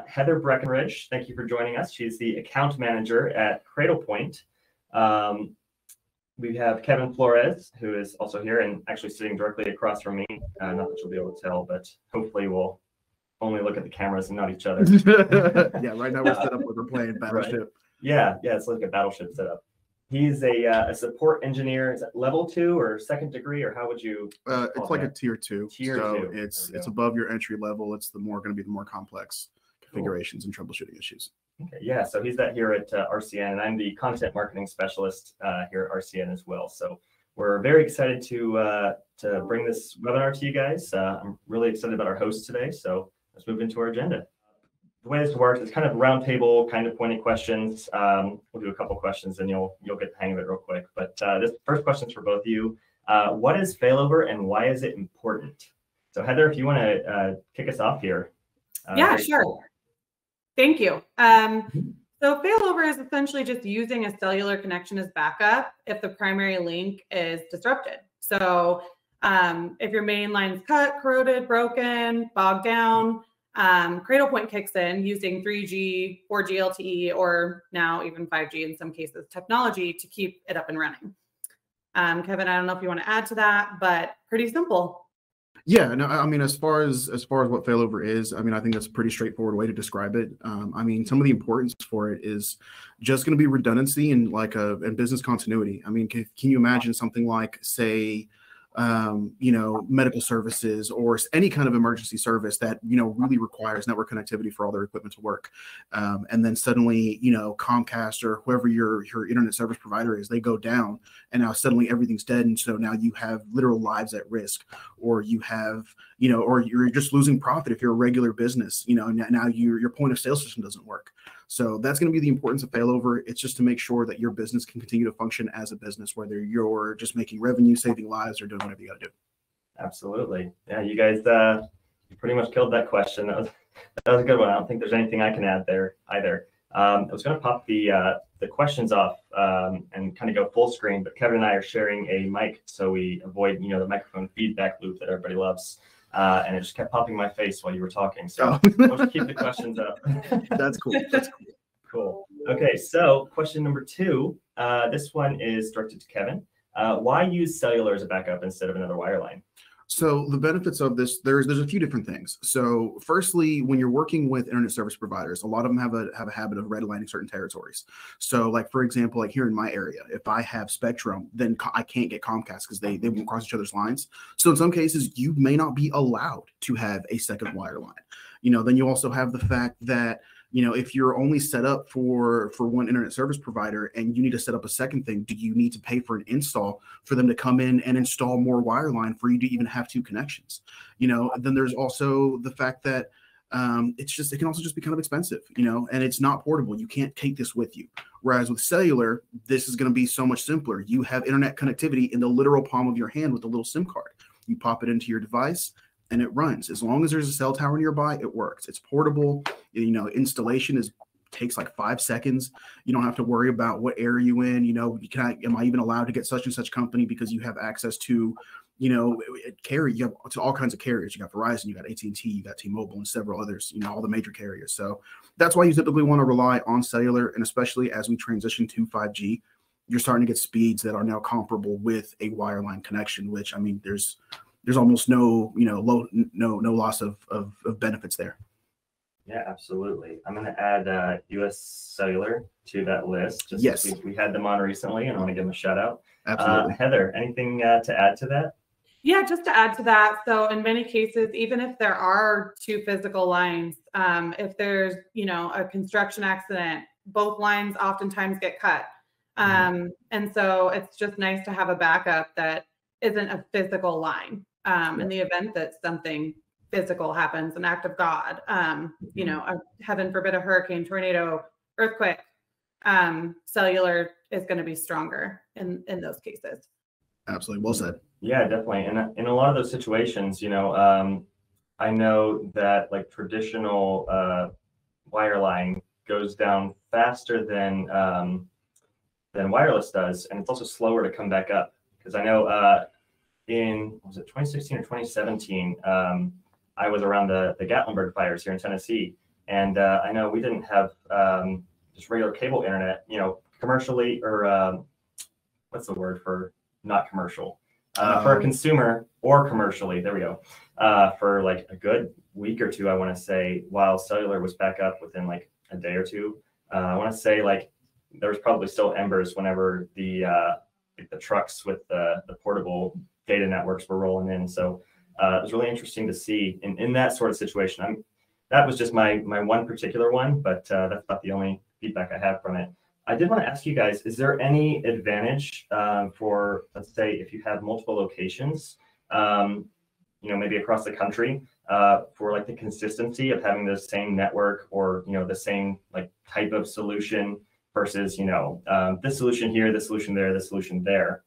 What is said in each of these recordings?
Heather Breckenridge, thank you for joining us. She's the account manager at Cradlepoint. We have Kevin Flores, who is also here and actually sitting directly across from me. Not that you'll be able to tell, but hopefully we'll only look at the cameras and not each other. Yeah, right now we're set up like we're playing Battleship. Right. Yeah, it's like a Battleship setup. He's a support engineer. Is that level 2 or 2nd degree, or how would you? It's like a tier 2. Tier so 2. It's above your entry level. It's going to be the more complex configurations and troubleshooting issues. Okay, yeah. So he's that here at RCN, and I'm the content marketing specialist here at RCN as well. So we're very excited to bring this webinar to you guys. I'm really excited about our host today. So let's move into our agenda. The way this works is kind of roundtable, kind of pointed questions. We'll do a couple questions, and you'll get the hang of it real quick. But this first question is for both of you. What is failover, and why is it important? So Heather, if you want to kick us off here. Yeah, sure. Cool. Thank you. So failover is essentially just using a cellular connection as backup if the primary link is disrupted. So if your main line's cut, corroded, broken, bogged down, Cradlepoint kicks in using 3G, 4G LTE, or now even 5G in some cases technology to keep it up and running. Kevin, I don't know if you want to add to that, but pretty simple. Yeah, no, I mean, as far as what failover is, I mean, I think that's a pretty straightforward way to describe it. I mean, some of the importance for it is just going to be redundancy and and business continuity. I mean, can you imagine something like, say, medical services or any kind of emergency service that, really requires network connectivity for all their equipment to work. And then suddenly, Comcast or whoever your internet service provider is, they go down and now suddenly everything's dead. And so now you have literal lives at risk, or you have, or you're just losing profit if you're a regular business, now your point of sale system doesn't work. So that's going to be the importance of failover. It's just to make sure that your business can continue to function as a business, whether you're just making revenue, saving lives, or doing whatever you got to do. Absolutely. Yeah, you guys you pretty much killed that question. That was a good one. I don't think there's anything I can add there either. I was going to pop the questions off and kind of go full screen, but Kevin and I are sharing a mic, so we avoid the microphone feedback loop that everybody loves. And it just kept popping in my face while you were talking. So we'll just keep the questions up. That's cool. That's cool. Cool. Okay, so question number 2. This one is directed to Kevin. Why use cellular as a backup instead of another wireline? So the benefits of this, there's a few different things. So firstly, when you're working with internet service providers, a lot of them have a habit of redlining certain territories. So like, for example, like here in my area, if I have Spectrum, then I can't get Comcast because they won't cross each other's lines. So in some cases, you may not be allowed to have a second wireline. Then you also have the fact that if you're only set up for one internet service provider and you need to set up a second thing, do you need to pay for an install for them to come in and install more wireline for you to even have 2 connections? Then there's also the fact that it can also just be kind of expensive, and it's not portable. You can't take this with you. Whereas with cellular, this is going to be so much simpler. You have internet connectivity in the literal palm of your hand with a little SIM card. You pop it into your device and it runs. As long as there's a cell tower nearby, it works. It's portable. Installation takes like 5 seconds. You don't have to worry about what area you in. Am I even allowed to get such and such company because you have access to, carrier. You have to all kinds of carriers. You got Verizon, you got AT&T, you got T-Mobile, and several others. All the major carriers. So that's why you typically want to rely on cellular, and especially as we transition to 5G, you're starting to get speeds that are now comparable with a wireline connection. Which, I mean, there's almost no loss of benefits there. Yeah, absolutely. I'm going to add US Cellular to that list. Yes. We had them on recently, and I want to give them a shout out. Absolutely. Heather, anything to add to that? Yeah, just to add to that. So in many cases, even if there are 2 physical lines, if there's, a construction accident, both lines oftentimes get cut. And so it's just nice to have a backup that isn't a physical line. In the event that something physical happens, an act of God, heaven forbid, a hurricane, tornado, earthquake, cellular is going to be stronger in those cases. Absolutely. Well said. Yeah, definitely. And in a lot of those situations, I know that like traditional wireline goes down faster than wireless does, and it's also slower to come back up. Because I know was it 2016 or 2017, I was around the Gatlinburg fires here in Tennessee, And I know we didn't have just regular cable internet, commercially, or what's the word for not commercial? For a consumer or commercially, there we go. For like a good week or two, I want to say, while cellular was back up within like a day or two. I want to say like there was probably still embers whenever the trucks with the portable data networks were rolling in. So it was really interesting to see in that sort of situation. That was just my one particular one, but that's not the only feedback I have from it. I did want to ask you guys, is there any advantage for, let's say, if you have multiple locations, maybe across the country, for like the consistency of having the same network or, the same like type of solution versus, this solution here, this solution there, this solution there?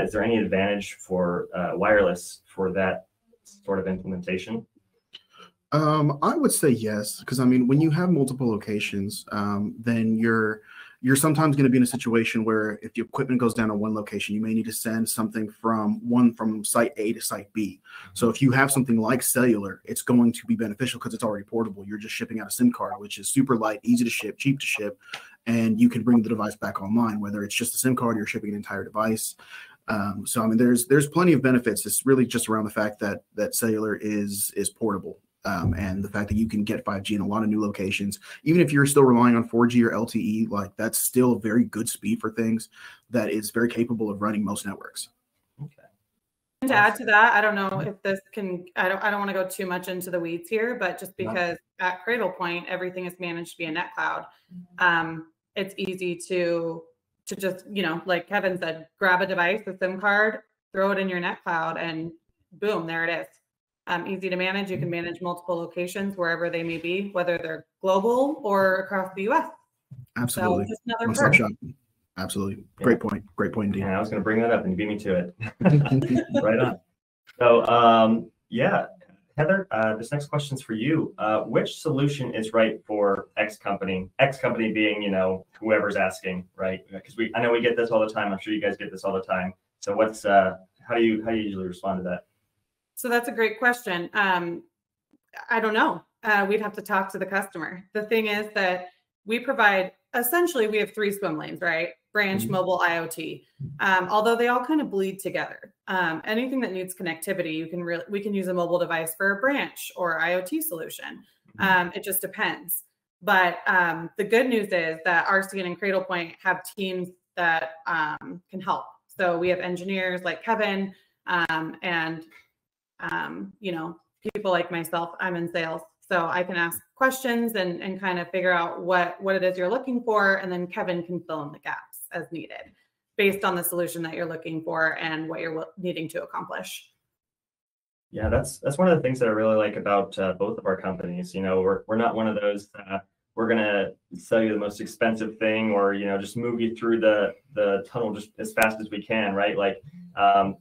Is there any advantage for wireless for that sort of implementation? I would say yes, because I mean, when you have multiple locations, then you're sometimes going to be in a situation where if the equipment goes down in one location, you may need to send something from site A to site B. So if you have something like cellular, it's going to be beneficial because it's already portable. You're just shipping out a SIM card, which is super light, easy to ship, cheap to ship, and you can bring the device back online, whether it's just a SIM card or you're shipping an entire device. So I mean, there's plenty of benefits. It's really just around the fact that cellular is portable. And the fact that you can get 5G in a lot of new locations, even if you're still relying on 4G or LTE, like that's still a very good speed for things that is very capable of running most networks. Okay. And to add to that, I don't know if this can, I don't want to go too much into the weeds here, but just because at Cradlepoint, everything is managed via NetCloud, it's easy to just, like Kevin said, grab a device, a SIM card, throw it in your NetCloud, and boom, there it is. Easy to manage. You can manage multiple locations wherever they may be, whether they're global or across the US. Absolutely. So just another perk. Absolutely. Yeah. Great point. Great point indeed. Yeah, I was going to bring that up and you beat me to it. Right on. So, Heather, this next question is for you. Which solution is right for X company? X company being, whoever's asking, right? Because I know we get this all the time. I'm sure you guys get this all the time. So how do you usually respond to that? So that's a great question. I don't know. We'd have to talk to the customer. The thing is that essentially we have 3 swim lanes, right? Branch, mobile, IoT. Although they all kind of bleed together. Anything that needs connectivity, we can use a mobile device for a branch or IoT solution. It just depends. But the good news is that RCN and Cradlepoint have teams that can help. So we have engineers like Kevin and people like myself. I'm in sales, so I can ask questions and kind of figure out what it is you're looking for, and then Kevin can fill in the gaps as needed based on the solution that you're looking for and what you're needing to accomplish. Yeah, that's one of the things that I really like about both of our companies. We're not one of those we're gonna sell you the most expensive thing or just move you through the tunnel just as fast as we can, right? Like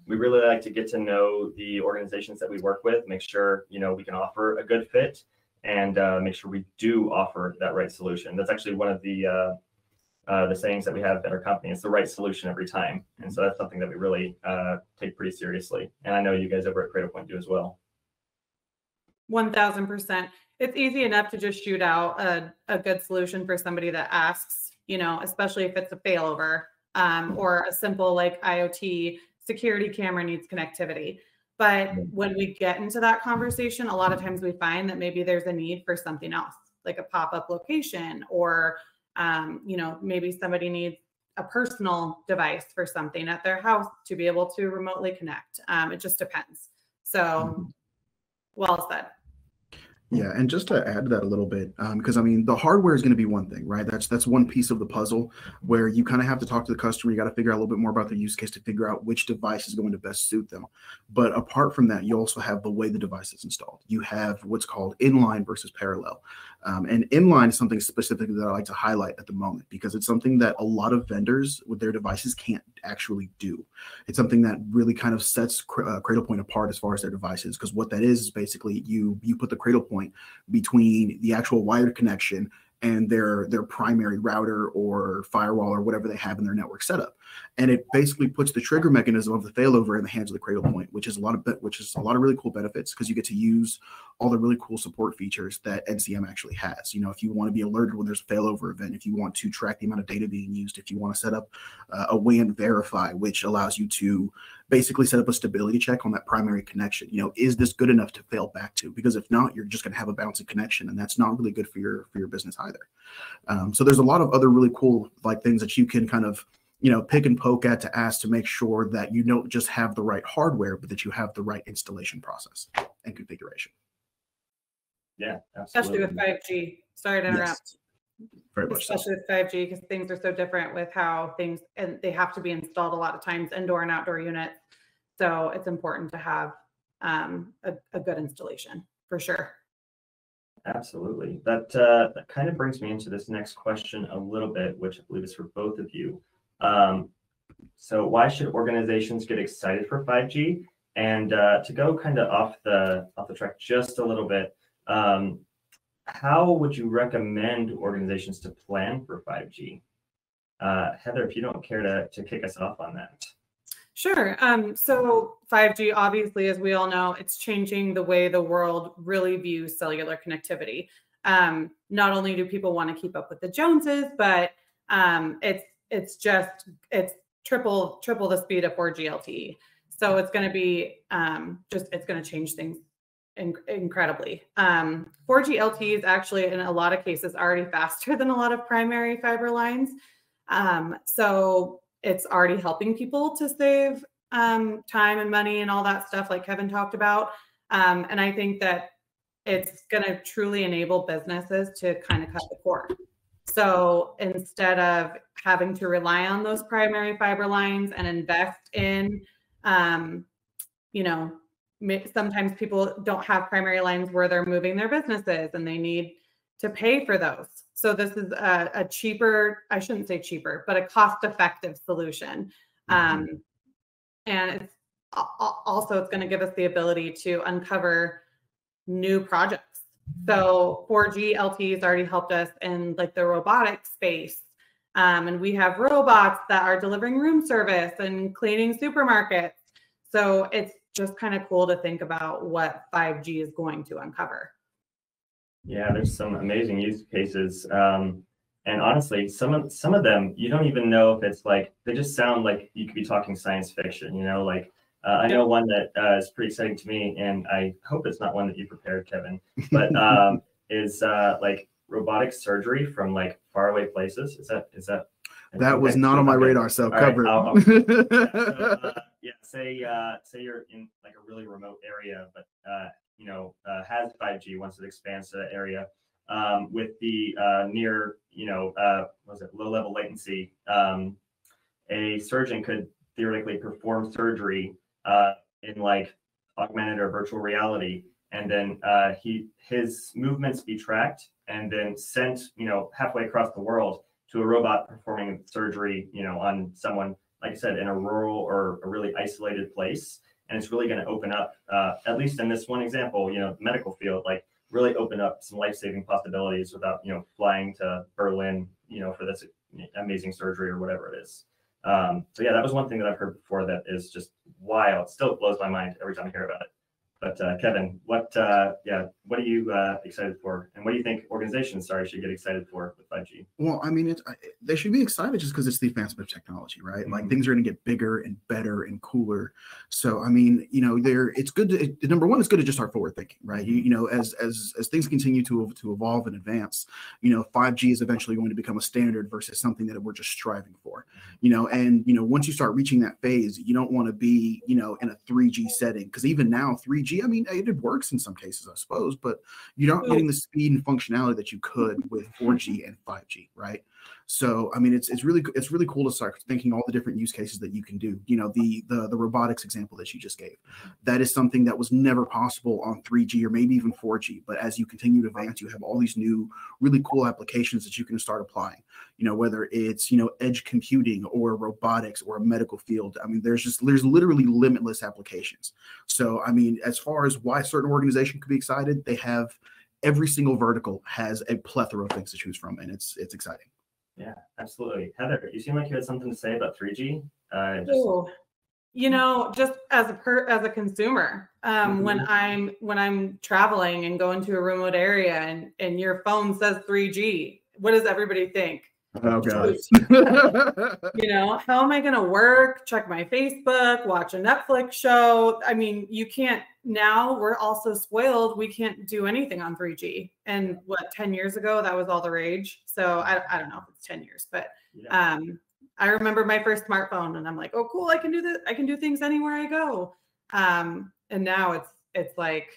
we really like to get to know the organizations that we work with, make sure we can offer a good fit, and make sure we do offer that right solution. That's actually one of the sayings that we have at our company. It's the right solution every time, and so that's something that we really take pretty seriously. And I know you guys over at Cradlepoint do as well. 1000%. It's easy enough to just shoot out a good solution for somebody that asks, especially if it's a failover or a simple like IoT security camera needs connectivity. But when we get into that conversation, a lot of times we find that maybe there's a need for something else, like a pop-up location, or maybe somebody needs a personal device for something at their house to be able to remotely connect. It just depends. So well said. Yeah, and just to add to that a little bit, because I mean, the hardware is going to be one thing, right? That's one piece of the puzzle where you kind of have to talk to the customer. You got to figure out a little bit more about their use case to figure out which device is going to best suit them. But apart from that, you also have the way the device is installed. You have what's called inline versus parallel. And inline is something specifically that I like to highlight at the moment because it's something that a lot of vendors with their devices can't actually do. It's something that really kind of sets Cradlepoint apart as far as their devices, because what that is basically you put the Cradlepoint between the actual wired connection and their primary router or firewall or whatever they have in their network setup. and it basically puts the trigger mechanism of the failover in the hands of the Cradlepoint, which is a lot of really cool benefits, because you get to use all the really cool support features that NCM actually has. You know, if you want to be alerted when there's a failover event, if you want to track the amount of data being used, if you want to set up a WAN verify, which allows you to basically set up a stability check on that primary connection. You know, is this good enough to fail back to? Because if not, you're just going to have a bouncing connection, and that's not really good for your business either. So there's a lot of other really cool like things that you can kind of, you know, pick and poke at to ask to make sure that you don't just have the right hardware, but that you have the right installation process and configuration. Yeah, absolutely. Especially with 5G. Sorry to interrupt. Yes, very much so. Especially with 5G, because things are so different with how things, and they have to be installed a lot of times, indoor and outdoor units. So it's important to have a good installation for sure. Absolutely. That kind of brings me into this next question a little bit, which I believe is for both of you. So why should organizations get excited for 5G? And to go kind of off the track just a little bit, how would you recommend organizations to plan for 5G? Heather, if you don't care to kick us off on that. Sure. So 5G, obviously, as we all know, it's changing the way the world really views cellular connectivity. Not only do people want to keep up with the Joneses, but it's triple the speed of 4G LTE. So it's going to be it's going to change things incredibly. 4G LTE is actually in a lot of cases already faster than a lot of primary fiber lines. So it's already helping people to save time and money and all that stuff like Kevin talked about. And I think that it's going to truly enable businesses to kind of cut the cord. So instead of having to rely on those primary fiber lines and invest in, you know, sometimes people don't have primary lines where they're moving their businesses and they need to pay for those. So this is a cheaper, I shouldn't say cheaper, but a cost-effective solution. And it's also, it's going to give us the ability to uncover new projects. So 4G LTE has already helped us in like the robotic space. And we have robots that are delivering room service and cleaning supermarkets. So it's just kind of cool to think about what 5G is going to uncover. Yeah, there's some amazing use cases. And honestly, some of them, you don't even know if it's like, they just sound like you could be talking science fiction, you know, like I know one that is pretty exciting to me, and I hope it's not one that you prepared, Kevin, but is like robotic surgery from like faraway places. Is that? That was not on my radar, so cover it. Yeah, say you're in like a really remote area, but you know, has 5G once it expands to that area, with the near, you know, low level latency, a surgeon could theoretically perform surgery in like augmented or virtual reality, and then his movements be tracked and then sent, you know, halfway across the world to a robot performing surgery, you know, on someone, like I said, in a rural or a really isolated place. And it's really going to open up, at least in this one example, you know, medical field, like really open up some life-saving possibilities without, you know, flying to Berlin, you know, for this amazing surgery or whatever it is. So yeah, that was one thing that I've heard before that is just wild. It still blows my mind every time I hear about it. But Kevin, what are you excited for, and what do you think organizations, should get excited for with 5G? Well, I mean, they should be excited just because it's the advancement of technology, right? Like things are going to get bigger and better and cooler. So, I mean, you know, it's good to, number one, it's good to just start forward thinking, right? You know, as things continue to evolve and advance, you know, 5G is eventually going to become a standard versus something that we're just striving for, you know, and, you know, once you start reaching that phase, you don't want to be, you know, in a 3G setting, because even now 3G, I mean, it works in some cases, I suppose, but you're not getting the speed and functionality that you could with 4G and 5G, right? So, I mean, it's really cool to start thinking all the different use cases that you can do. You know, the robotics example that you just gave, that is something that was never possible on 3G or maybe even 4G. But as you continue to advance, you have all these new really cool applications that you can start applying. You know, whether it's, you know, edge computing or robotics or a medical field. I mean, there's literally limitless applications. So, I mean, as far as why a certain organization could be excited, they have every single vertical has a plethora of things to choose from, and it's exciting. Yeah, absolutely. Heather, you seem like you had something to say about 3G. Oh, you know, just as a consumer, when I'm traveling and going to a remote area and your phone says 3G, what does everybody think? Oh God. You know, how am I going to work, check my Facebook, watch a Netflix show? I mean, you can't, now we're also spoiled. We can't do anything on 3G. And what, 10 years ago, that was all the rage. So I don't know if it's 10 years, but I remember my first smartphone and I'm like, oh, cool. I can do this. I can do things anywhere I go. And now it's like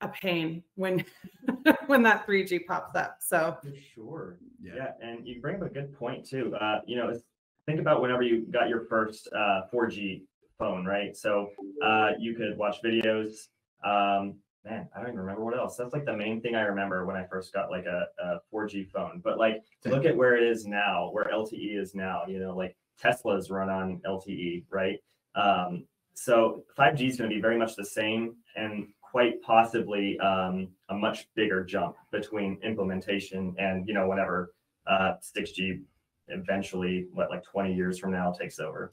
a pain when when that 3G pops up. So for sure. Yeah. And you bring up a good point too. You know, think about whenever you got your first 4G phone, right? So you could watch videos. Man, I don't even remember what else. That's like the main thing I remember when I first got like a 4G phone. But like, look at where it is now, where LTE is now. You know, like Teslas run on LTE, right? So 5G is going to be very much the same, and quite possibly a much bigger jump between implementation and, you know, whenever 6G eventually, like 20 years from now takes over,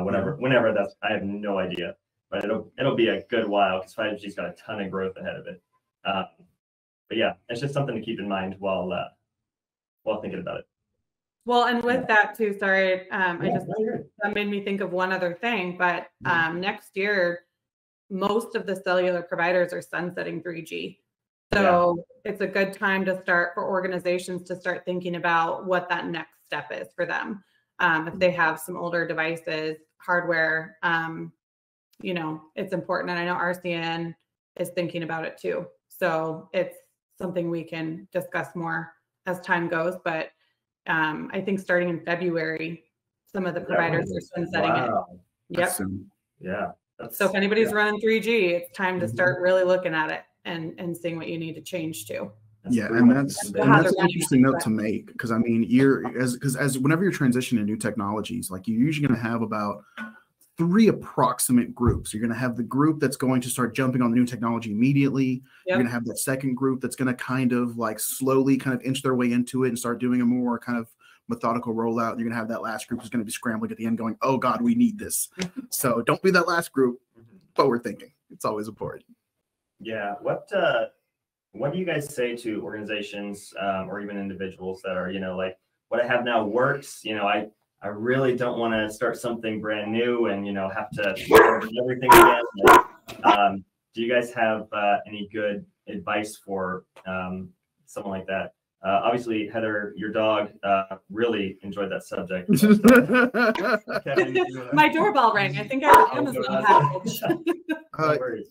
whenever that's, I have no idea, but it'll be a good while because 5G's got a ton of growth ahead of it. But yeah, it's just something to keep in mind while thinking about it. Well, and with that too, sorry, that made me think of one other thing, but next year, most of the cellular providers are sunsetting 3G. So it's a good time to start for organizations to start thinking about what that next step is for them. If they have some older devices, hardware, you know, it's important. And I know RCN is thinking about it too. So it's something we can discuss more as time goes. But I think starting in February, some of the providers are sunsetting it. Yep. Yeah. So if anybody's running 3G, it's time to start really looking at it and seeing what you need to change to. And that's an interesting note to make, because I mean, as whenever you're transitioning to new technologies, like you're usually going to have about 3 approximate groups. You're going to have the group that's going to start jumping on the new technology immediately. You're going to have that second group that's going to kind of like slowly kind of inch their way into it and start doing a more kind of methodical rollout. You're going to have that last group who's going to be scrambling at the end going, oh God, we need this. So don't be that last group, but we're thinking. It's always important. Yeah. What do you guys say to organizations or even individuals that are, you know, like, what I have now works, you know, I really don't want to start something brand new and, you know, have to start everything again. Like, do you guys have any good advice for someone like that? Obviously, Heather, your dog really enjoyed that subject. My doorbell rang. I think I have an Amazon package.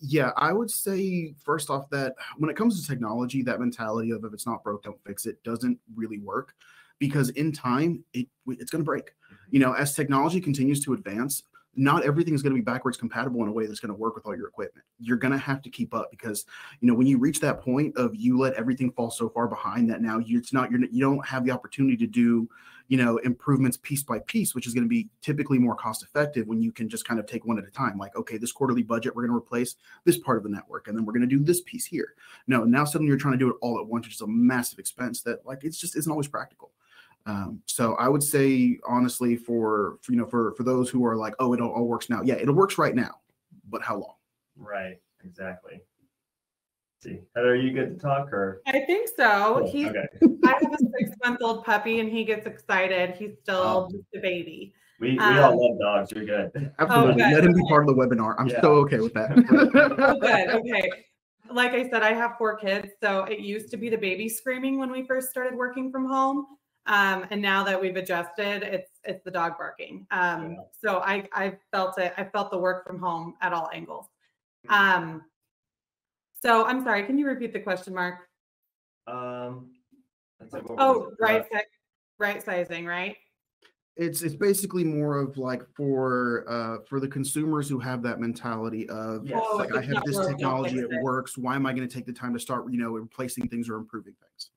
Yeah, I would say first off that when it comes to technology, that mentality of if it's not broke, don't fix it doesn't really work, because in time it's going to break. You know, as technology continues to advance, not everything is going to be backwards compatible in a way that's going to work with all your equipment. You're going to have to keep up, because, you know, when you reach that point of you let everything fall so far behind that now you don't have the opportunity to do, you know, improvements piece by piece, which is going to be typically more cost effective when you can just kind of take one at a time. Like, okay, this quarterly budget, we're going to replace this part of the network, and then we're going to do this piece here. No, now suddenly you're trying to do it all at once, which is a massive expense that, like, it's just isn't always practical. So I would say, honestly, for those who are like, oh, it all works now. Yeah, it works right now, but how long? Right, exactly. Let's see, Heather, are you good to talk, or? I think so. Cool. Okay. I have a 6-month-old puppy, and he gets excited. He's still just a baby. We all love dogs. You're good. Absolutely. Let him be part of the webinar. I'm so okay with that. Oh, good. Okay. Like I said, I have 4 kids, so it used to be the baby screaming when we first started working from home. And now that we've adjusted, it's the dog barking. So I felt it. I felt the work from home at all angles. So I'm sorry. Can you repeat the question, Mark? Right sizing, right? It's basically more of like for the consumers who have that mentality of like, I have this technology, it works. Why am I going to take the time to start, you know, replacing things or improving things?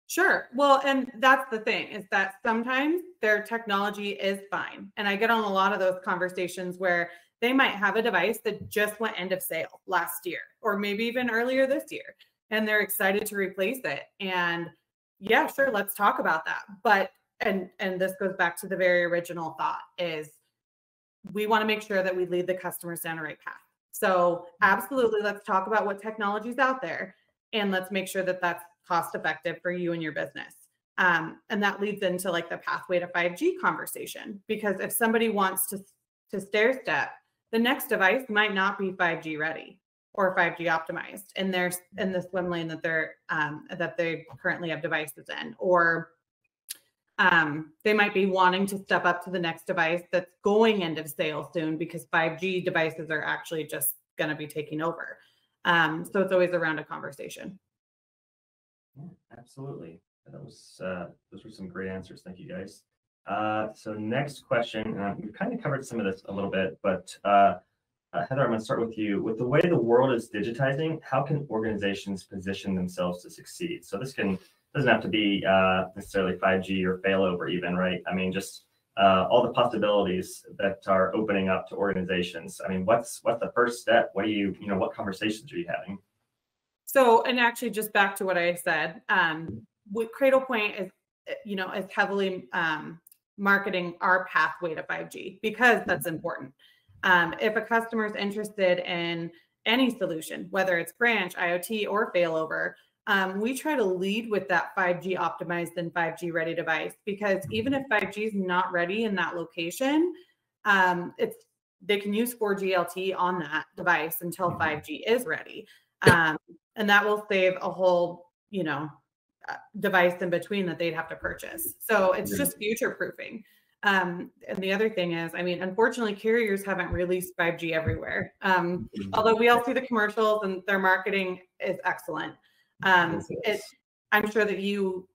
Sure. Well, and that's the thing, is that sometimes their technology is fine. And I get on a lot of those conversations where they might have a device that just went end of sale last year, or maybe even earlier this year, and they're excited to replace it. And yeah, sure, let's talk about that. But and this goes back to the very original thought, is we want to make sure that we lead the customers down the right path. So absolutely, let's talk about what technology is out there, and let's make sure that that's cost effective for you and your business. And that leads into like the pathway to 5G conversation, because if somebody wants to stair step, the next device might not be 5G ready or 5G optimized in the swim lane that they currently have devices in, or they might be wanting to step up to the next device that's going into sale soon, because 5G devices are actually just going to be taking over. So it's always around a conversation. Yeah, absolutely. Those were some great answers. Thank you, guys. So next question, we've kind of covered some of this a little bit, but Heather, I'm going to start with you. With the way the world is digitizing, how can organizations position themselves to succeed? So this doesn't have to be necessarily 5G or failover even, right? I mean, just all the possibilities that are opening up to organizations. I mean, what's the first step? What what conversations are you having? So, and actually just back to what I said, what Cradlepoint is heavily marketing our pathway to 5G, because that's important. If a customer is interested in any solution, whether it's branch, IoT, or failover, we try to lead with that 5G optimized and 5G ready device, because even if 5G is not ready in that location, they can use 4G LTE on that device until 5G is ready. And that will save a whole, device in between that they'd have to purchase. So it's just future proofing. And the other thing is, I mean, unfortunately, carriers haven't released 5G everywhere. Although we all see the commercials and their marketing is excellent. I'm sure that you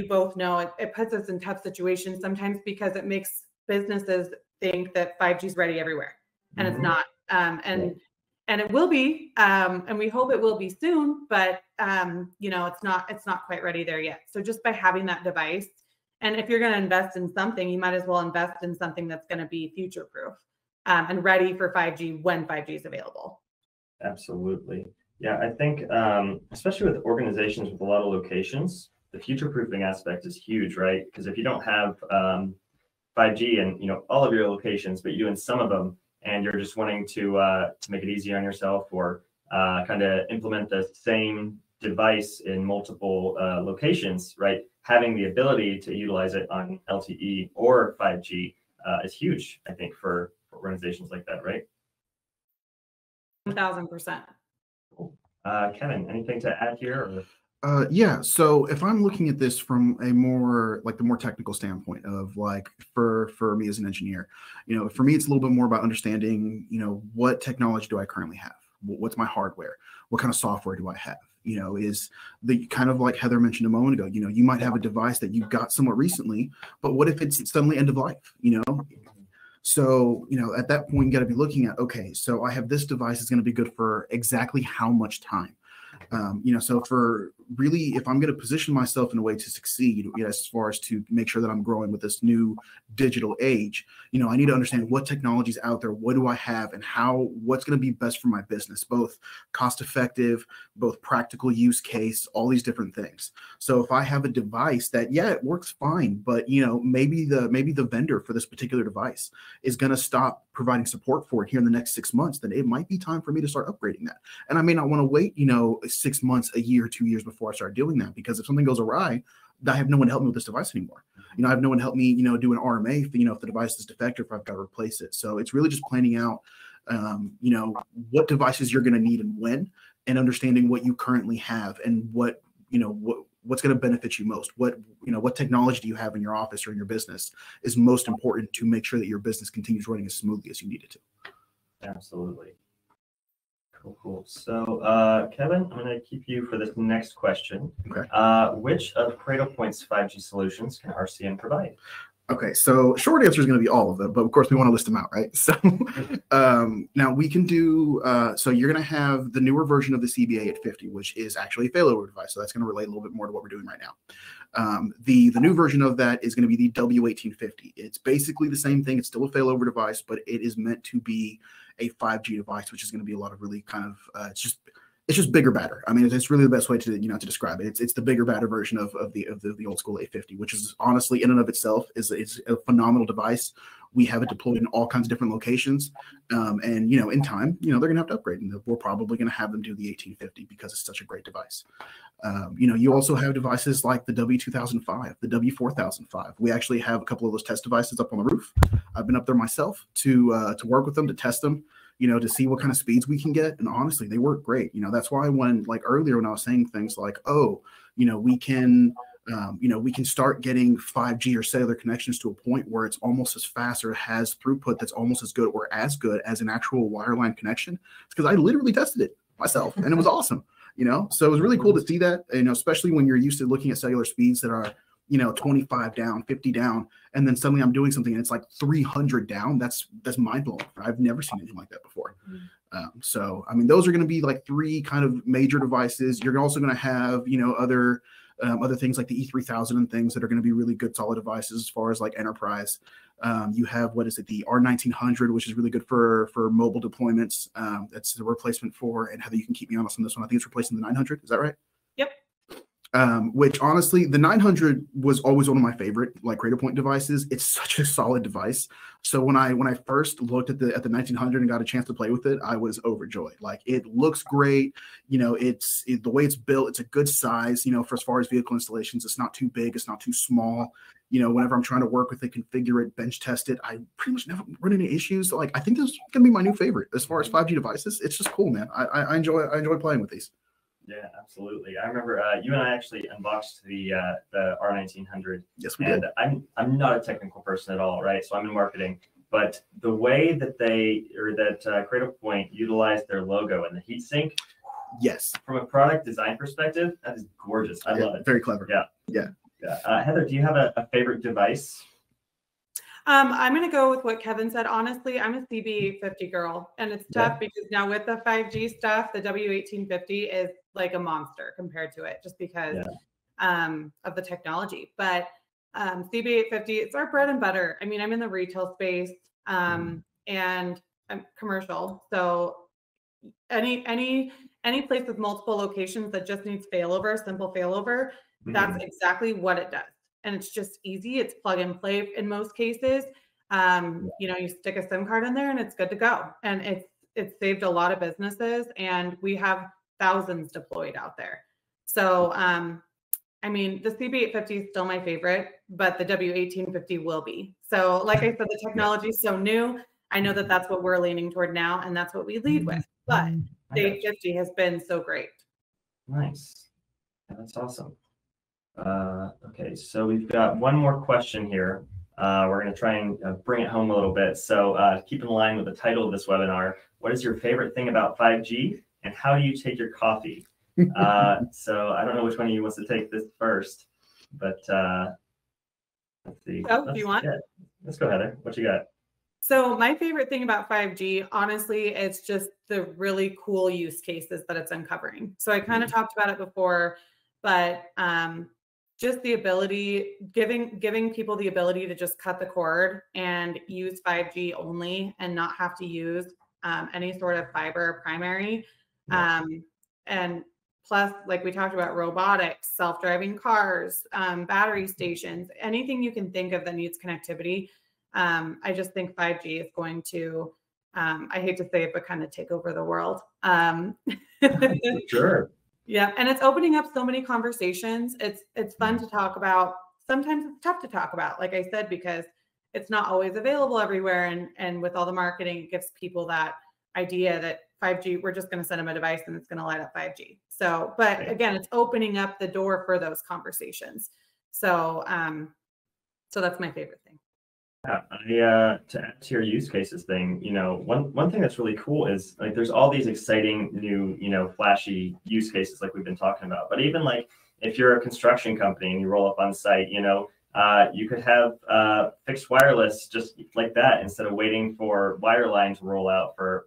both know it puts us in tough situations sometimes, because it makes businesses think that 5G is ready everywhere, and it's not. And it will be, and we hope it will be soon, but it's not quite ready there yet. So just by having that device, and if you're going to invest in something, you might as well invest in something that's going to be future-proof and ready for 5G when 5G is available. Absolutely. Yeah, I think especially with organizations with a lot of locations, the future-proofing aspect is huge, right? Because if you don't have 5G in all of your locations, but you do in some of them, and you're just wanting to make it easier on yourself, or kind of implement the same device in multiple locations, right? Having the ability to utilize it on LTE or 5G is huge, I think, for organizations like that, right? 1,000%. Cool. Kevin, anything to add here? Or? Yeah. So if I'm looking at this from a more the more technical standpoint of for me as an engineer, for me, it's a little bit more about understanding, what technology do I currently have? What's my hardware? What kind of software do I have? Is the kind of like Heather mentioned a moment ago, you might have a device that you got somewhat recently, but what if it's suddenly end of life, So, at that point, you got to be looking at, okay, so I have this device is going to be good for exactly how much time? So for really, if I'm going to position myself in a way to succeed, as far as to make sure that I'm growing with this new digital age, I need to understand what technology is out there, what do I have, and what's going to be best for my business, both cost effective, both practical use case, all these different things. So if I have a device that, it works fine, but maybe the vendor for this particular device is going to stop providing support for it here in the next 6 months, then it might be time for me to start upgrading that. And I may not want to wait, 6 months, a year, 2 years before I start doing that, because if something goes awry, I have no one to help me with this device anymore. I have no one to help me, do an RMA if the device is defective, or if I've got to replace it. So it's really just planning out, what devices you're going to need and when, and understanding what you currently have and what's going to benefit you most. What technology do you have in your office or in your business is most important to make sure that your business continues running as smoothly as you need it to. Absolutely. Cool. So, Kevin, I'm going to keep you for this next question. Okay. Which of Cradlepoint's 5G solutions can RCN provide? Okay, so short answer is going to be all of them, but of course we want to list them out, right? So now we can do, so you're going to have the newer version of the CB850, which is actually a failover device. So that's going to relate a little bit more to what we're doing right now. The new version of that is going to be the W1850. It's basically the same thing. It's still a failover device, but it is meant to be a 5G device, which is going to be a lot of really kind of, it's just bigger, badder. I mean, it's really the best way to to describe it. It's the bigger, badder version of the old school 850, which is honestly in and of itself is a phenomenal device. We have it deployed in all kinds of different locations, and in time, they're gonna have to upgrade, and we're probably gonna have them do the 1850 because it's such a great device. You also have devices like the W2005, the W4005. We actually have a couple of those test devices up on the roof. I've been up there myself to work with them, to test them, to see what kind of speeds we can get. And honestly, they work great. That's why when earlier when I was saying things like, oh, we can start getting 5G or cellular connections to a point where it's almost as fast or has throughput that's almost as good or as good as an actual wireline connection. It's because I literally tested it myself and it was awesome. So it was really cool to see that, especially when you're used to looking at cellular speeds that are 25 down, 50 down, and then suddenly I'm doing something and it's like 300 down. That's mind blowing. I've never seen anything like that before. So I mean, those are going to be like three kind of major devices. You're also going to have other things like the E3000 and things that are going to be really good solid devices as far as like enterprise. You have the R1900, which is really good for mobile deployments. That's the replacement for, and Heather, you can keep me honest on this one, I think it's replacing the 900. Is that right? Yep. Which honestly, the 900 was always one of my favorite Cradlepoint devices. It's such a solid device. So when I first looked at the 1900 and got a chance to play with it, I was overjoyed. It looks great. It's the way it's built. It's a good size. For as far as vehicle installations, it's not too big. It's not too small. Whenever I'm trying to work with it, configure it, bench test it, I pretty much never run into issues. So I think this is gonna be my new favorite as far as 5G devices. It's just cool, man. I enjoy playing with these. Yeah, absolutely. I remember you and I actually unboxed the R1900. Yes, we did. And I'm not a technical person at all, right? So I'm in marketing, but the way that Cradlepoint utilized their logo and the heatsink, yes, from a product design perspective, that is gorgeous. I love it. Very clever. Yeah. Heather, do you have a favorite device? I'm going to go with what Kevin said. Honestly, I'm a CB850 girl, and it's tough because now with the 5G stuff, the W1850 is like a monster compared to it, just because of the technology. But CB850, it's our bread and butter. I mean, I'm in the retail space and I'm commercial, so any place with multiple locations that just needs failover, simple failover, that's exactly what it does. And it's just easy. It's plug and play in most cases. You stick a SIM card in there and it's good to go. And it's saved a lot of businesses, and we have thousands deployed out there. So, I mean, the CB850 is still my favorite, but the W1850 will be. So like I said, the technology is so new. I know that that's what we're leaning toward now, and that's what we lead with. But the 850 has been so great. Nice. That's awesome. Okay, so we've got one more question here. We're going to try and bring it home a little bit. So keep in line with the title of this webinar. What is your favorite thing about 5G, and how do you take your coffee? So I don't know which one of you wants to take this first, but let's see. Oh, do you want? Yeah. Let's go, Heather. What you got? So my favorite thing about 5G, honestly, it's just the really cool use cases that it's uncovering. So I kind of talked about it before, but just the ability, giving people the ability to just cut the cord and use 5G only and not have to use any sort of fiber primary. And plus, like we talked about, robotics, self-driving cars, battery stations, anything you can think of that needs connectivity. I just think 5G is going to, I hate to say it, but kind of take over the world. Sure. Yeah, and it's opening up so many conversations. It's fun to talk about. Sometimes it's tough to talk about, like I said, because it's not always available everywhere. And with all the marketing, it gives people that idea that 5G, we're just going to send them a device and it's going to light up 5G. So, but again, it's opening up the door for those conversations. So, so that's my favorite thing. To add to your use cases thing, one thing that's really cool is there's all these exciting new, flashy use cases like we've been talking about. But even if you're a construction company and you roll up on site, you could have fixed wireless just like that instead of waiting for wireline to roll out for,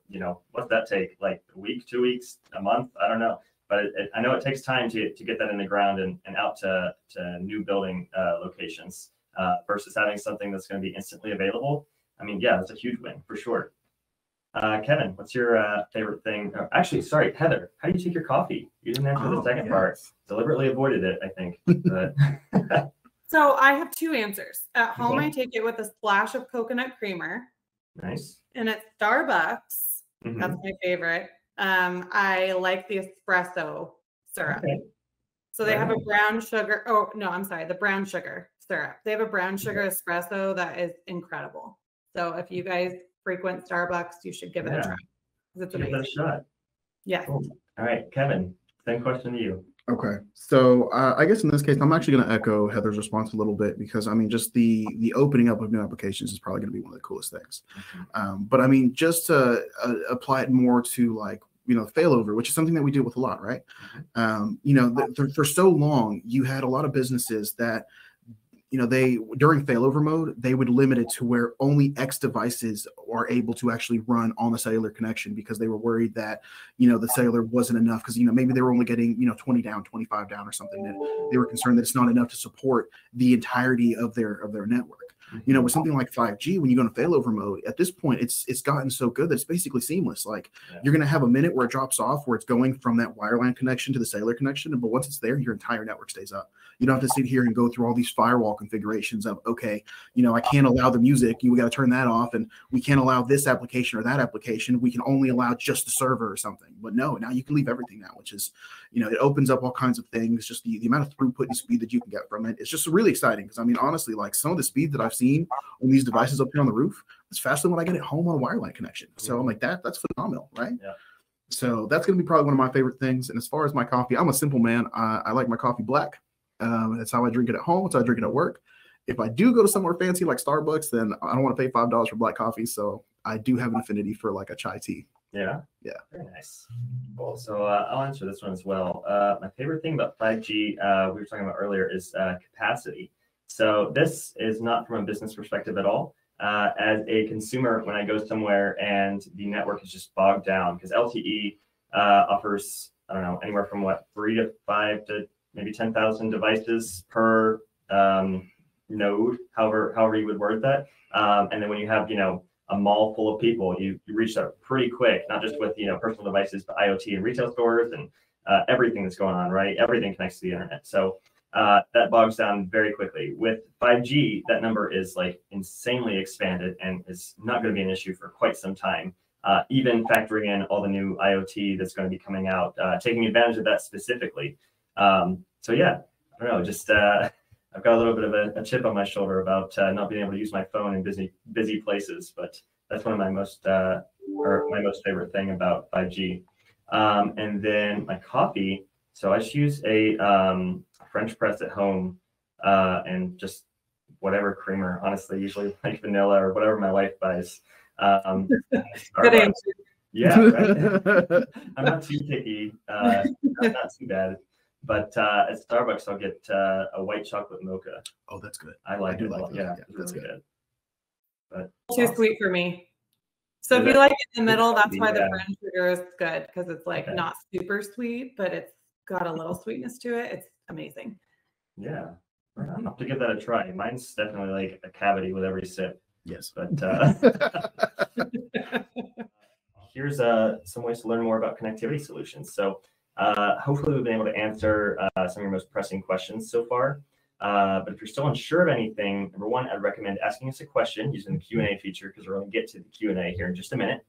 what's that take? Like a week, 2 weeks, a month? I don't know. But I know it takes time to get that in the ground and out to new building locations. Versus having something that's going to be instantly available. I mean, yeah, that's a huge win for sure. Kevin, what's your favorite thing? Oh, actually, sorry, Heather, how do you take your coffee? You didn't answer the second part. Deliberately avoided it, I think. But So I have two answers. At home, Okay. I take it with a splash of coconut creamer. Nice. And at Starbucks, that's my favorite. I like the espresso syrup. Okay. So they have a brown sugar. Oh, no, I'm sorry. The brown sugar syrup. They have a brown sugar espresso that is incredible. So if you guys frequent Starbucks, you should give it a try. It's amazing. Give that a shot. Yeah. Cool. All right, Kevin, same question to you. Okay, so I guess in this case, I'm actually going to echo Heather's response a little bit because I mean, just the opening up of new applications is probably going to be one of the coolest things. But I mean, just to apply it more to like, you know, failover, which is something that we deal with a lot, right? You know, for so long, you had a lot of businesses that, you know, they during failover mode, they would limit it to where only X devices are able to actually run on the cellular connection because they were worried that, you know, the cellular wasn't enough because, you know, maybe they were only getting, you know, 20 down, 25 down or something. That they were concerned that it's not enough to support the entirety of their network. You know, with something like 5G, when you go into failover mode, at this point, it's gotten so good that it's basically seamless. Like you're going to have a minute where it drops off, where it's going from that wireline connection to the cellular connection. But once it's there, your entire network stays up. You don't have to sit here and go through all these firewall configurations of, okay, you know, I can't allow the music. We got to turn that off. And we can't allow this application or that application. We can only allow just the server or something. But no, now you can leave everything now, which is, you know, it opens up all kinds of things. Just the amount of throughput and speed that you can get from it. It's just really exciting because, I mean, honestly, like some of the speed that I've seen on these devices up here on the roof, it's faster than when I get it home on a wireline connection. So I'm like, that's phenomenal, right? Yeah. So that's going to be probably one of my favorite things. And as far as my coffee, I'm a simple man. I like my coffee black. That's how I drink it at home. That's how I drink it at work. If I do go to somewhere fancy like Starbucks, then I don't want to pay $5 for black coffee. So I do have an affinity for like a chai tea. Yeah. Yeah. Very nice. Cool. So I'll answer this one as well. My favorite thing about 5G, we were talking about earlier, is capacity. So this is not from a business perspective at all. As a consumer, when I go somewhere and the network is just bogged down, because LTE offers, I don't know, anywhere from what, 3 to 5 to maybe 10,000 devices per node, however you would word that. And then when you have, you know, a mall full of people, you reach that pretty quick, not just with, you know, personal devices, but IoT and retail stores and everything that's going on, right? Everything connects to the internet. So that bogs down very quickly. With 5G, that number is like insanely expanded and is not going to be an issue for quite some time. Even factoring in all the new IoT that's going to be coming out, taking advantage of that specifically. So yeah, I don't know, just I've got a little bit of a chip on my shoulder about not being able to use my phone in busy places, but that's one of my most favorite thing about 5G. And then my coffee. So I just use a French press at home and just whatever creamer, honestly, usually like vanilla or whatever my wife buys. Good answer. Yeah, right? I'm not too picky, not too bad. But at Starbucks, I'll get a white chocolate mocha. Oh, that's good. I like it. Like yeah, that's really good. But too sweet for me. So if you like it in the middle, that's why the brown sugar is good, because it's like not super sweet, but it's got a little sweetness to it. It's amazing. Yeah, I'll have to give that a try. Mine's definitely like a cavity with every sip. Yes, but here's some ways to learn more about connectivity solutions. So hopefully we've been able to answer some of your most pressing questions so far. But if you're still unsure of anything, number one, I'd recommend asking us a question using the Q&A feature, because we're going to get to the Q&A here in just a minute.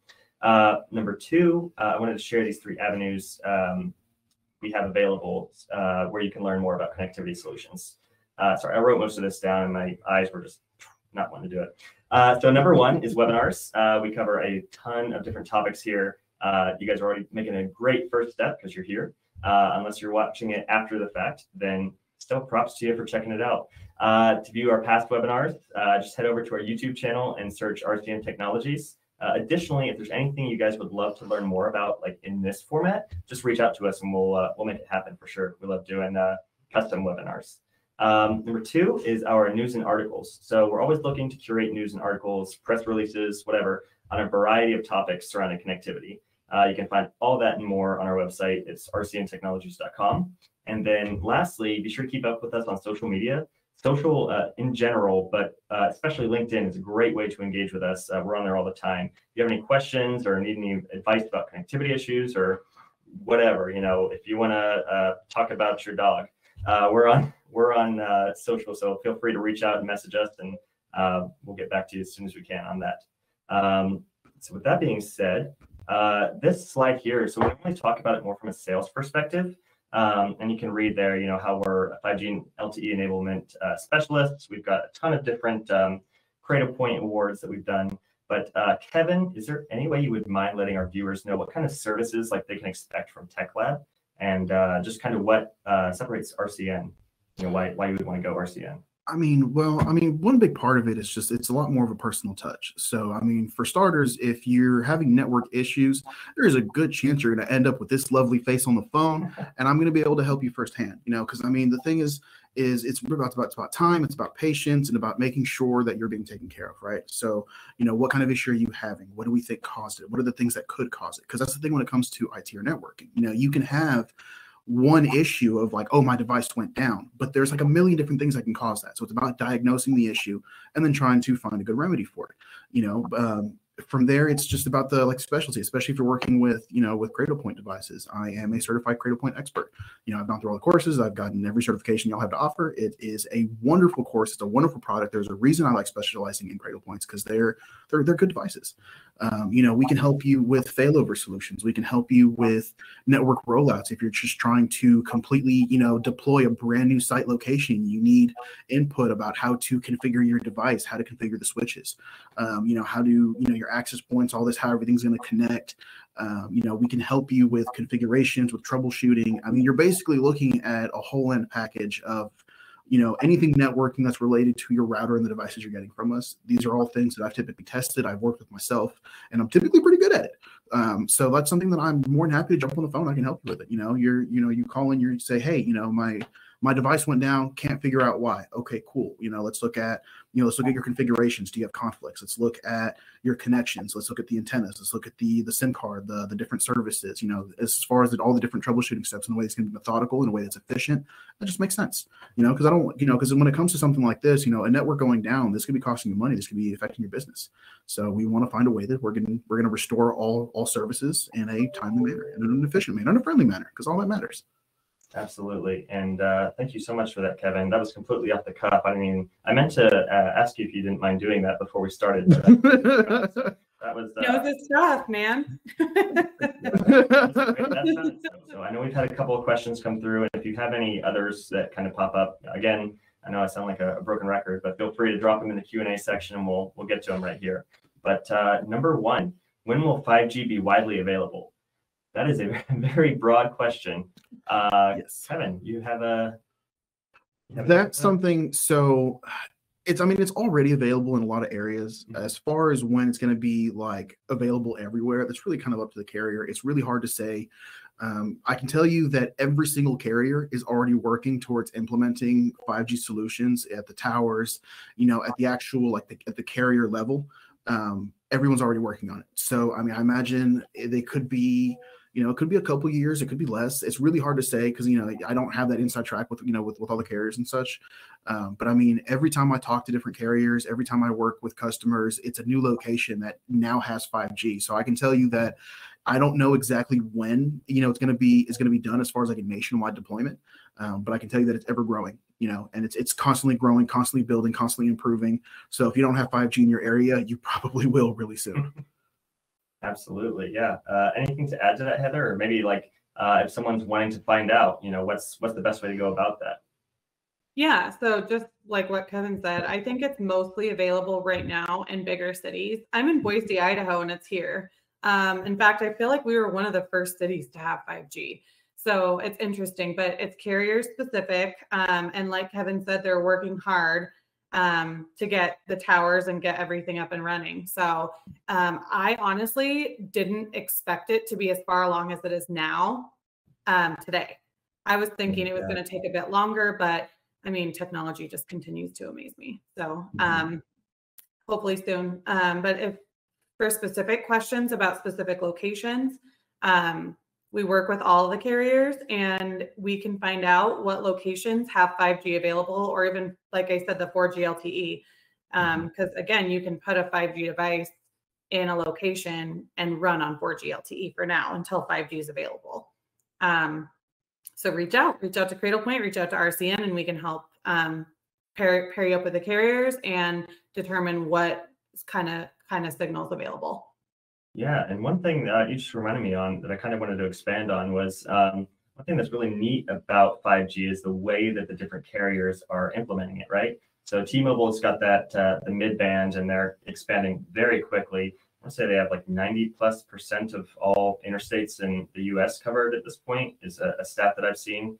Number two, I wanted to share these 3 avenues we have available where you can learn more about connectivity solutions. Sorry, I wrote most of this down and my eyes were just not wanting to do it. So number one is webinars. We cover a ton of different topics here. You guys are already making a great first step because you're here. Unless you're watching it after the fact, then still props to you for checking it out. To view our past webinars, just head over to our YouTube channel and search RCN Technologies. Additionally, if there's anything you guys would love to learn more about, like in this format, just reach out to us and we'll make it happen for sure. We love doing custom webinars. Number 2 is our news and articles. So we're always looking to curate news and articles, press releases, whatever, on a variety of topics surrounding connectivity. You can find all that and more on our website. It's rcntechnologies.com. And then lastly, be sure to keep up with us on social media. social in general, but especially LinkedIn is a great way to engage with us. We're on there all the time. If you have any questions or need any advice about connectivity issues or whatever, if you want to talk about your dog, we're on social, so feel free to reach out and message us, and we'll get back to you as soon as we can on that. So with that being said, this slide here, so we only talk about it more from a sales perspective. And you can read there, how we're a 5G and LTE enablement specialists. We've got a ton of different Cradlepoint awards that we've done. But Kevin, is there any way you would mind letting our viewers know what kind of services like they can expect from TechLab, and just kind of what separates RCN? Why you would want to go RCN? One big part of it is just it's a lot more of a personal touch. So, for starters, if you're having network issues, there's a good chance you're going to end up with this lovely face on the phone, and I'm going to be able to help you firsthand. Because the thing is it's about time, it's about patience, and about making sure that you're being taken care of, right? So, what kind of issue are you having? What do we think caused it? What are the things that could cause it? Because that's the thing when it comes to IT or networking. You can have one issue of like, oh, my device went down, but there's like a million different things that can cause that. So it's about diagnosing the issue and then trying to find a good remedy for it. From there, it's just about the specialty, especially if you're working with, with Cradlepoint devices. I am a certified Cradlepoint expert. I've gone through all the courses. I've gotten every certification y'all have to offer. It is a wonderful course. It's a wonderful product. There's a reason I like specializing in Cradlepoints, because they're good devices. We can help you with failover solutions. We can help you with network rollouts. If you're just trying to completely, deploy a brand new site location, you need input about how to configure your device, how to configure the switches, how to, your access points, all this, how everything's going to connect. We can help you with configurations, with troubleshooting. You're basically looking at a whole end package of, anything networking that's related to your router and the devices you're getting from us. These are all things that I've typically tested, I've worked with myself, and I'm typically pretty good at it. So that's something that I'm more than happy to jump on the phone. I can help you with it. You call in, you say, hey, my device went down, can't figure out why. Okay, cool. Let's look at your configurations. Do you have conflicts? Let's look at your connections. Let's look at the antennas. Let's look at the SIM card, the different services, as far as all the different troubleshooting steps in a way that's going to be methodical, in a way that's efficient. That just makes sense, because when it comes to something like this, a network going down, this could be costing you money. This could be affecting your business. So we want to find a way that we're going to restore all services in a timely manner, in an efficient manner, in a friendly manner, because all that matters. Absolutely. And thank you so much for that, Kevin. That was completely off the cuff. I meant to ask you if you didn't mind doing that before we started. That was good stuff, man. So I know we've had a couple of questions come through, and if you have any others that kind of pop up, again, I know I sound like a broken record, but feel free to drop them in the Q&A section, and we'll get to them right here. But number one, when will 5G be widely available? That is a very broad question. Yes. Kevin, you have that's something. So it's already available in a lot of areas. As far as when it's going to be available everywhere, that's really kind of up to the carrier. It's really hard to say. I can tell you that every single carrier is already working towards implementing 5G solutions at the towers, at the actual, at the carrier level. Everyone's already working on it. So, I imagine they could be, it could be a couple of years, it could be less. It's really hard to say because, I don't have that inside track with all the carriers and such. But every time I talk to different carriers, every time I work with customers, it's a new location that now has 5G. So I can tell you that I don't know exactly when, it's going to be done as far as a nationwide deployment. But I can tell you that it's ever growing, and it's constantly growing, constantly building, constantly improving. So if you don't have 5G in your area, you probably will really soon. Absolutely. Yeah. Anything to add to that, Heather? Or maybe if someone's wanting to find out, what's the best way to go about that? Yeah. So just like what Kevin said, I think it's mostly available right now in bigger cities. I'm in Boise, Idaho, and it's here. In fact, I feel like we were one of the first cities to have 5G. So it's interesting, but it's carrier specific. And like Kevin said, they're working hard to get the towers and get everything up and running. So I honestly didn't expect it to be as far along as it is now today. I was thinking it was going to take a bit longer, but technology just continues to amaze me. So hopefully soon. But if for specific questions about specific locations, We work with all of the carriers, and we can find out what locations have 5G available, or even, like I said, the 4G LTE. Because again, you can put a 5G device in a location and run on 4G LTE for now until 5G is available. So reach out to Cradlepoint, reach out to RCN, and we can help pair you up with the carriers and determine what kind of signals available. Yeah, and one thing that you just reminded me on that I kind of wanted to expand on was one thing that's really neat about 5G is the way that the different carriers are implementing it, right? So T-Mobile's got that the mid-band, and they're expanding very quickly. I want to say they have like 90+% of all interstates in the U.S. covered at this point, is a stat that I've seen.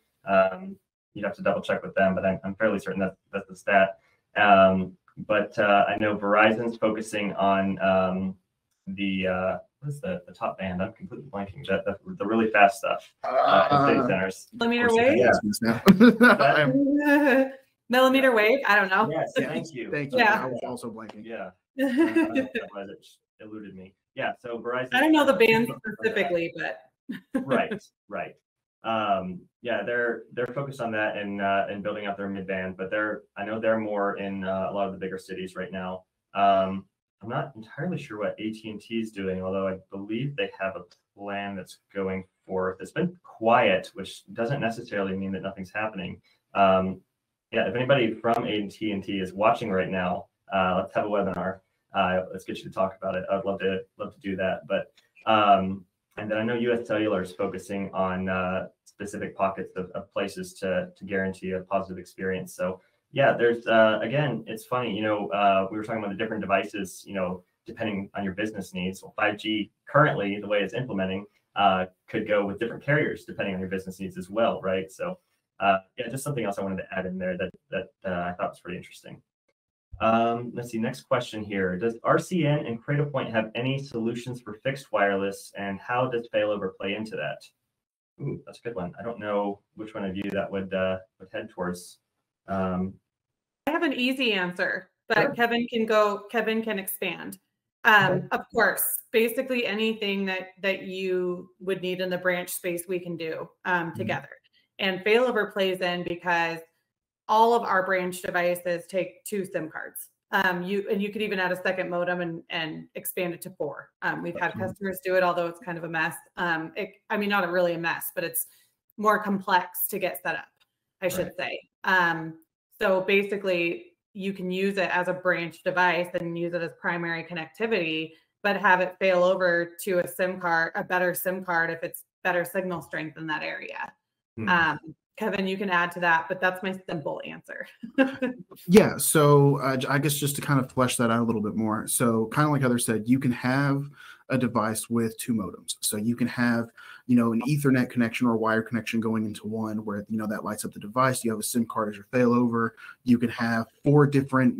You'd have to double check with them, but I'm fairly certain that's the stat. But I know Verizon's focusing on what is the top band? I'm completely blanking. The really fast stuff in city centers. Millimeter wave? Yeah. Millimeter wave? I don't know. Yes, thank you. Thank you. Yeah. I was also blanking. Yeah. It eluded me. Yeah, so Verizon. I don't know the band specifically, but right. Yeah, they're focused on that and building out their mid-band, but I know they're more in a lot of the bigger cities right now. I'm not entirely sure what AT&T is doing, although I believe they have a plan that's going forth. It's been quiet, which doesn't necessarily mean that nothing's happening. Yeah, if anybody from AT&T is watching right now, let's have a webinar. Let's get you to talk about it. I'd love to do that. But and then I know US Cellular is focusing on specific pockets of places to guarantee a positive experience. So yeah, there's again, it's funny, we were talking about the different devices, depending on your business needs. Well, 5G currently, the way it's implementing, could go with different carriers depending on your business needs as well, right? So yeah, just something else I wanted to add in there that I thought was pretty interesting. Let's see, next question here. Does RCN and Cradlepoint have any solutions for fixed wireless, and how does failover play into that? Ooh, that's a good one. I don't know which one of you that would head towards. I have an easy answer, but Sure. Kevin can expand. Of course, basically anything that you would need in the branch space, we can do together. And failover plays in because all of our branch devices take 2 SIM cards. You could even add a second modem and expand it to 4. We've had customers do it, although it's kind of a mess. Not really a mess, but it's more complex to get set up, I should say. So basically, you can use it as a branch device and use it as primary connectivity, but have it fail over to a SIM card, a better SIM card if it's better signal strength in that area. Kevin, you can add to that, but that's my simple answer. Yeah, so I guess just to kind of flesh that out a little bit more. So kind of like Heather said, you can have a device with 2 modems. So you can have, an Ethernet connection or wire connection going into one where, that lights up the device. You have a SIM card as your failover. You can have 4 different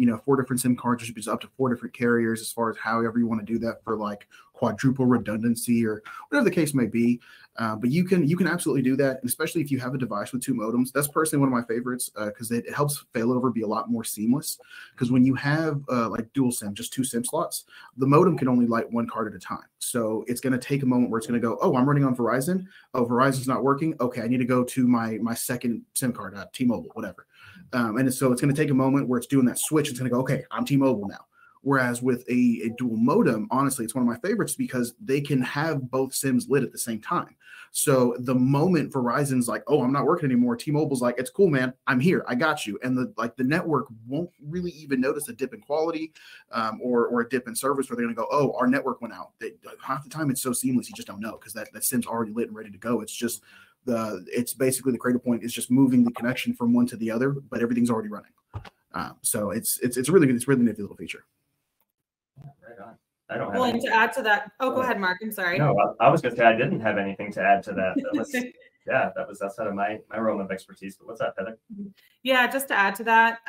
SIM cards, which is up to 4 different carriers as far as however you want to do that for like quadruple redundancy or whatever the case may be. But you can absolutely do that, and especially if you have a device with 2 modems. That's personally one of my favorites because it helps failover be a lot more seamless. Because when you have like dual SIM, just 2 SIM slots, the modem can only light 1 card at a time. So it's going to take a moment where it's going to go, oh, I'm running on Verizon. Oh, Verizon's not working. Okay, I need to go to my second SIM card, T-Mobile, whatever. And so it's going to take a moment where it's doing that switch. It's going to go, okay, I'm T-Mobile now. Whereas with a dual modem, honestly, it's one of my favorites because they can have both SIMs lit at the same time. So the moment Verizon's like, oh, I'm not working anymore, T-Mobile's like, it's cool, man, I'm here, I got you. And the network won't really even notice a dip in quality or a dip in service where they're going to go, oh, our network went out. Half the time it's so seamless, you just don't know because that SIM's already lit and ready to go. It's just it's basically the Cradlepoint is just moving the connection from one to the other, but everything's already running. So it's really good. It's really nifty little feature. Right on. I don't have Well, and to add to that, go ahead, Mark. I'm sorry. No, I was going to say I didn't have anything to add to that. That was outside of my realm of expertise. But what's up, Heather? Yeah, just to add to that,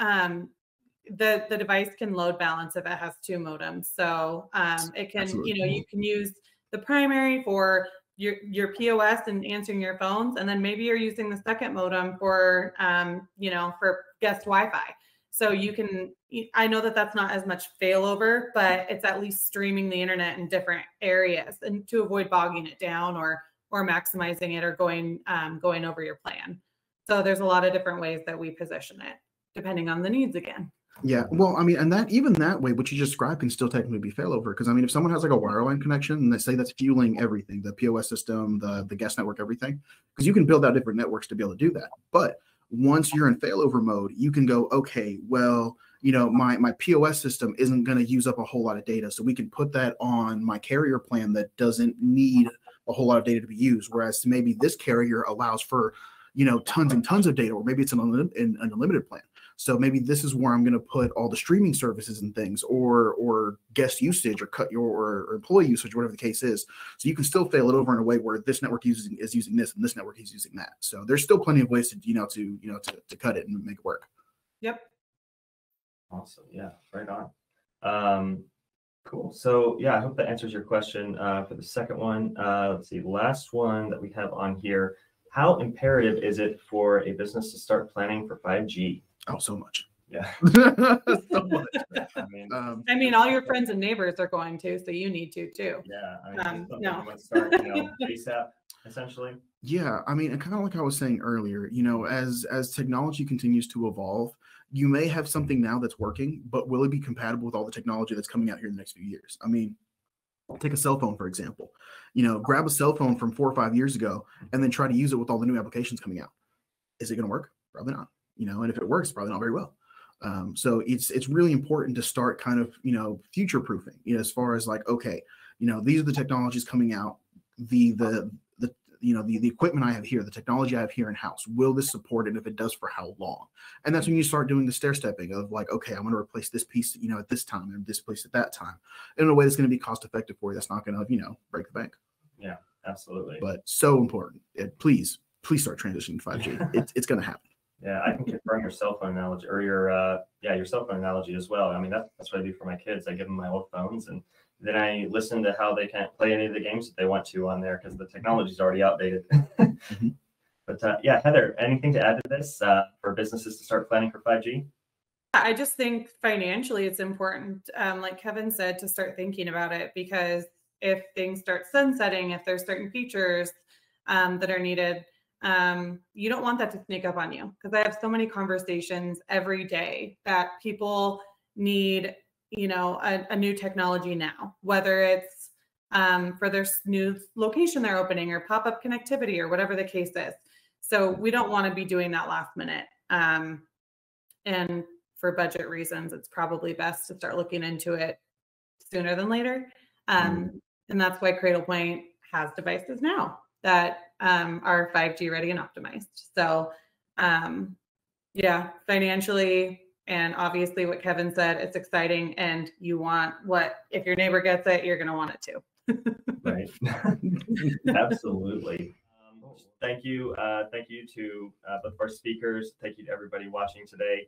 the device can load balance if it has 2 modems. So it can, you can use the primary for your POS and answering your phones, and then maybe you're using the second modem for for guest Wi-Fi. So you can, I know that that's not as much failover, but it's at least streaming the internet in different areas and to avoid bogging it down or or maximizing it or going over your plan. So there's a lot of different ways that we position it, depending on the needs again. Yeah, well, I mean, and that even that way, what you just described can still technically be failover. Because I mean, if someone has like a wireline connection and they say that's fueling everything, the POS system, the guest network, everything, because you can build out different networks to be able to do that. But once you're in failover mode, you can go, okay, well, you know, my POS system isn't going to use up a whole lot of data, so we can put that on my carrier plan that doesn't need a whole lot of data to be used. Whereas maybe this carrier allows for, you know, tons and tons of data, or maybe it's an unlimited plan. So maybe this is where I'm going to put all the streaming services and things, or guest usage, or cut or employee usage, whatever the case is. So you can still fail it over in a way where this network is using this and this network is using that. So there's still plenty of ways to cut it and make it work. Yep. Awesome. Yeah. Right on. Cool. So yeah, I hope that answers your question. For the second one, let's see, last one that we have on here. How imperative is it for a business to start planning for 5G? Oh, so much. Yeah. So much. I mean, all your friends and neighbors are going to, so you need to too. Yeah. I mean, no. you want to start, ASAP, essentially. Yeah. I mean, and kind of like I was saying earlier, you know, as technology continues to evolve, you may have something now that's working, but will it be compatible with all the technology that's coming out here in the next few years? I mean, take a cell phone, for example. You know, grab a cell phone from 4 or 5 years ago and then try to use it with all the new applications coming out. Is it going to work? Probably not. You know, and if it works, probably not very well. So it's really important to start kind of, you know, future proofing, you know, as far as like, okay, you know, these are the technologies coming out, the equipment I have here, the technology I have here in house, will this support it? If it does, for how long? And that's when you start doing the stair stepping of like, okay, I'm going to replace this piece, you know, at this time and this piece at that time, in a way that's going to be cost effective for you. That's not going to, you know, break the bank. Yeah, absolutely. But so important. Please start transitioning to 5G. It's going to happen. Yeah, I can confirm your cell phone analogy, or your cell phone analogy as well. I mean, that's what I do for my kids. I give them my old phones, and then I listen to how they can't play any of the games that they want to on there because the technology is already outdated. Mm-hmm. But yeah, Heather, anything to add to this for businesses to start planning for 5G? I just think financially it's important, like Kevin said, to start thinking about it, because if things start sunsetting, if there's certain features that are needed, you don't want that to sneak up on you. Because I have so many conversations every day that people need, you know, a new technology now, whether it's for their new location they're opening or pop-up connectivity or whatever the case is. So we don't want to be doing that last minute. And for budget reasons, it's probably best to start looking into it sooner than later. And that's why Cradlepoint has devices now that are 5G ready and optimized. So yeah, financially, and obviously what Kevin said, it's exciting, and you want if your neighbor gets it, you're going to want it too. Right. Absolutely. Thank you. Thank you to both of our speakers. Thank you to everybody watching today.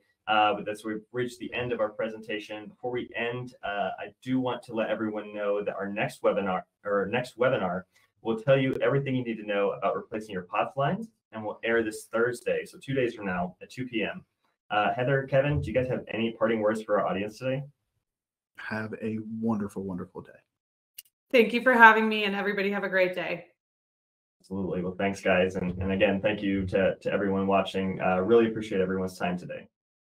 With this, we've reached the end of our presentation. Before we end, I do want to let everyone know that our next webinar will tell you everything you need to know about replacing your POTS lines, and will air this Thursday, so 2 days from now at 2 p.m. Heather, Kevin, do you guys have any parting words for our audience today? Have a wonderful, wonderful day. Thank you for having me, and everybody have a great day. Absolutely. Well, thanks, guys. And again, thank you to everyone watching. Really appreciate everyone's time today.